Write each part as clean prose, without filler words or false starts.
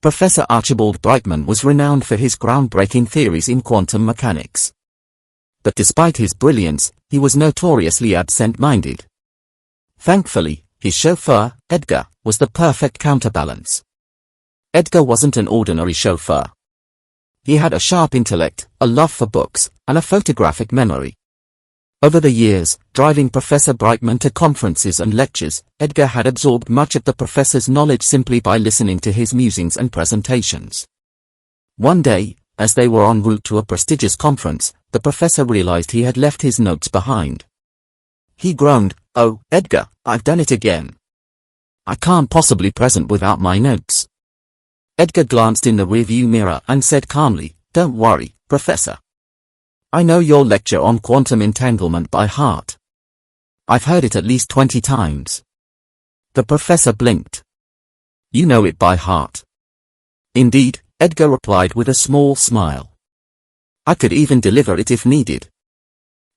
Professor Archibald Brightman was renowned for his groundbreaking theories in quantum mechanics. But despite his brilliance, he was notoriously absent-minded. Thankfully, his chauffeur, Edgar, was the perfect counterbalance. Edgar wasn't an ordinary chauffeur. He had a sharp intellect, a love for books, and a photographic memory. Over the years, driving Professor Brightman to conferences and lectures, Edgar had absorbed much of the professor's knowledge simply by listening to his musings and presentations. One day, as they were en route to a prestigious conference, the professor realized he had left his notes behind. He groaned, "Oh, Edgar, I've done it again. I can't possibly present without my notes." Edgar glanced in the rearview mirror and said calmly, "Don't worry, Professor. I know your lecture on quantum entanglement by heart. I've heard it at least 20 times. The professor blinked. "You know it by heart." "Indeed," Edgar replied with a small smile. "I could even deliver it if needed."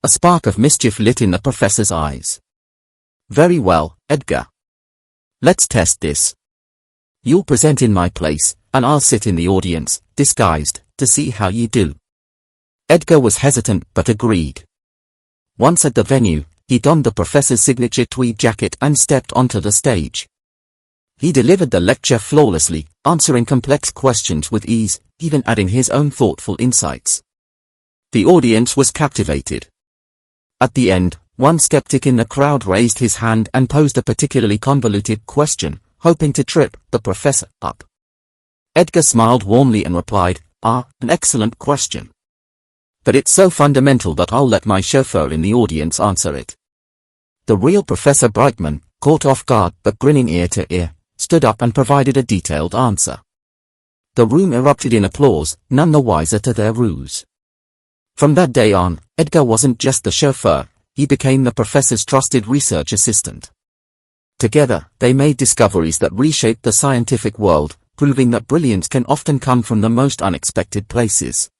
A spark of mischief lit in the professor's eyes. "Very well, Edgar. Let's test this. You'll present in my place, and I'll sit in the audience, disguised, to see how you do." Edgar was hesitant but agreed. Once at the venue, he donned the professor's signature tweed jacket and stepped onto the stage. He delivered the lecture flawlessly, answering complex questions with ease, even adding his own thoughtful insights. The audience was captivated. At the end, one skeptic in the crowd raised his hand and posed a particularly convoluted question, hoping to trip the professor up. Edgar smiled warmly and replied, "An excellent question. But it's so fundamental that I'll let my chauffeur in the audience answer it." The real Professor Brightman, caught off guard but grinning ear to ear, stood up and provided a detailed answer. The room erupted in applause, none the wiser to their ruse. From that day on, Edgar wasn't just the chauffeur, he became the professor's trusted research assistant. Together, they made discoveries that reshaped the scientific world, proving that brilliance can often come from the most unexpected places.